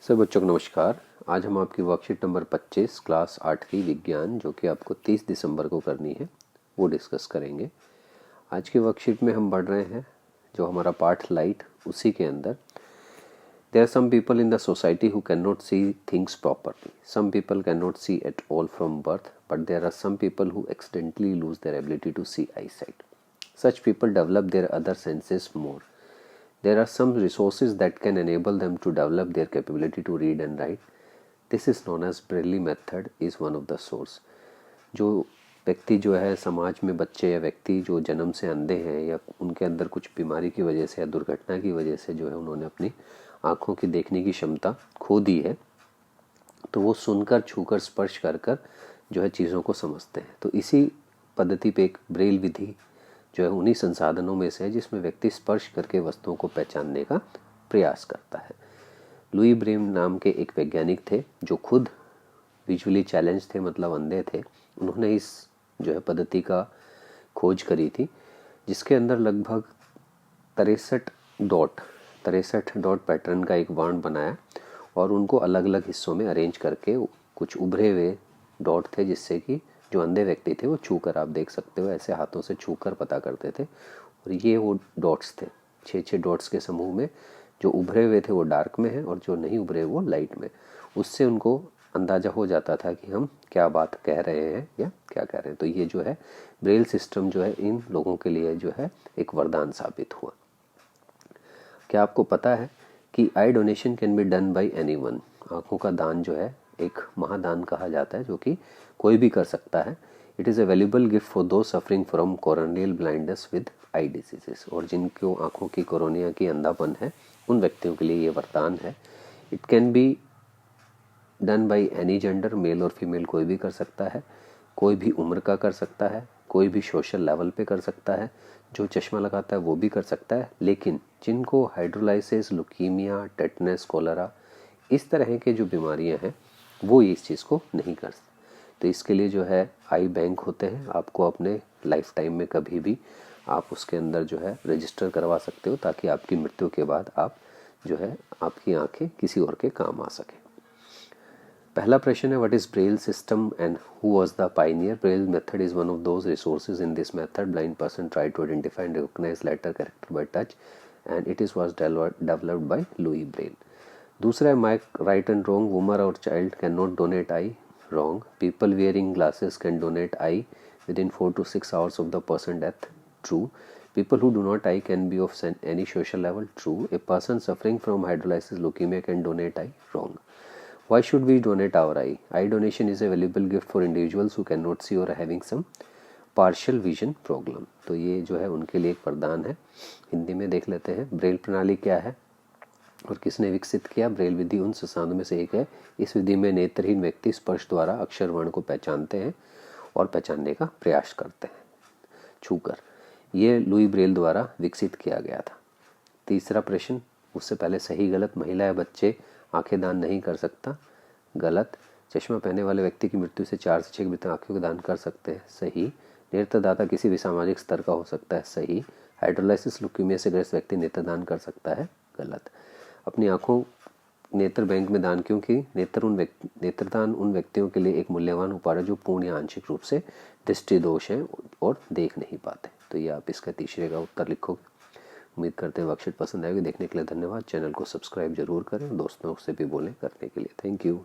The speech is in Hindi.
सभी बच्चों को नमस्कार। आज हम आपकी वर्कशीट नंबर 25 क्लास 8वीं विज्ञान जो कि आपको 30 दिसंबर को करनी है वो डिस्कस करेंगे। आज की वर्कशीट में हम पढ़ रहे हैं जो हमारा पार्ट लाइट, उसी के अंदर there are some people in the society who can not see things properly. Some people can not see at all from birth, but there are some people who accidentally lose their ability to see eyesight. Such people develop their other senses more. There are some resources that can enable them to develop their capability to read and write. This is known as Braille method is one of the source. जो व्यक्ति जो है समाज में, बच्चे या व्यक्ति जो जन्म से अंधे हैं या उनके अंदर कुछ बीमारी की वजह से या दुर्घटना की वजह से जो है उन्होंने अपनी आँखों की देखने की क्षमता खो दी है, तो वो सुनकर, छूकर, स्पर्श कर कर जो है चीज़ों को समझते हैं। तो इसी पद्धति पे एक ब्रेल विधि जो है उन्हीं संसाधनों में से है जिसमें व्यक्ति स्पर्श करके वस्तुओं को पहचानने का प्रयास करता है। लुई ब्रेल नाम के एक वैज्ञानिक थे जो खुद विजुअली चैलेंज थे, मतलब अंधे थे। उन्होंने इस जो है पद्धति का खोज करी थी, जिसके अंदर लगभग 63 डॉट पैटर्न का एक वार्ड बनाया और उनको अलग अलग हिस्सों में अरेंज करके कुछ उभरे हुए डॉट थे जिससे कि जो अंधे व्यक्ति थे वो छूकर, आप देख सकते हो, ऐसे हाथों से छूकर पता करते थे। और ये वो डॉट्स थे, 6 डॉट्स के समूह में जो उभरे हुए थे वो डार्क में है और जो नहीं उभरे वो लाइट में। उससे उनको अंदाज़ा हो जाता था कि हम क्या बात कह रहे हैं या क्या कह रहे हैं। तो ये जो है ब्रेल सिस्टम जो है इन लोगों के लिए जो है एक वरदान साबित हुआ। क्या आपको पता है कि आई donation can be done by anyone. आँखों का दान जो है एक महादान कहा जाता है जो कि कोई भी कर सकता है। It is a valuable gift for those suffering from corneal blindness with eye diseases. और जिनको आँखों की कोरोनिया की अंधापन है उन व्यक्तियों के लिए ये वरदान है। It can be done by any gender, male और फीमेल कोई भी कर सकता है, कोई भी उम्र का कर सकता है, कोई भी सोशल लेवल पे कर सकता है, जो चश्मा लगाता है वो भी कर सकता है। लेकिन जिनको हाइड्रोलाइसिस, लुकीमिया, टेटनस, कोलेरा इस तरह के जो बीमारियां हैं वो इस चीज़ को नहीं कर सकते। तो इसके लिए जो है आई बैंक होते हैं, आपको अपने लाइफ टाइम में कभी भी आप उसके अंदर जो है रजिस्टर करवा सकते हो ताकि आपकी मृत्यु के बाद आप जो है आपकी आंखें किसी और के काम आ सके। पहला प्रश्न है, what is Braille system and who was the pioneer? Braille method is one of those resources in this method blind person try to identify and recognise letter character by touch and it is was developed by Louis Braille. दूसरा है, mark right and wrong, woman और child can not donate eye, wrong. People wearing glasses can donate eye within 4 to 6 hours of the person death, true. People who do not eye can be of any social level, true. A person suffering from hydrolysis leukemia can donate eye, wrong. Why should we donate our eye? Eye donation is a valuable gift for individuals who cannot see or having some partial vision problem. तो ये जो है उनके लिए एक वरदान है। हिंदी में देख लेते हैं, ब्रेल प्रणाली क्या है और किसने विकसित किया। ब्रेल विधि उन संसाधनों में से एक है। इस विधि में नेत्रहीन व्यक्ति स्पर्श द्वारा अक्षर वर्ण को पहचानते हैं और पहचानने का प्रयास करते हैं छूकर। ये लुई ब्रेल द्वारा विकसित किया गया था। तीसरा प्रश्न, उससे पहले सही गलत, महिला या बच्चे आंखें दान नहीं कर सकता, गलत। चश्मा पहनने वाले व्यक्ति की मृत्यु से 4 से 6 के भीतर आंखों का दान कर सकते हैं, सही। नेत्रदाता किसी भी सामाजिक स्तर का हो सकता है, सही। हाइड्रोलाइसिस लुकीमिया से ग्रस्त व्यक्ति नेत्रदान कर सकता है, गलत। अपनी आंखों नेत्र बैंक में दान, क्योंकि नेत्रदान उन व्यक्तियों के लिए एक मूल्यवान उपहार है जो पूर्ण या आंशिक रूप से दृष्टि दोष हैं और देख नहीं पाते। तो ये आप इसका तीसरे का उत्तर लिखोगे। उम्मीद करते हैं वर्कशीट पसंद आएगी। देखने के लिए धन्यवाद। चैनल को सब्सक्राइब जरूर करें, दोस्तों से भी बोलें करने के लिए। Thank you.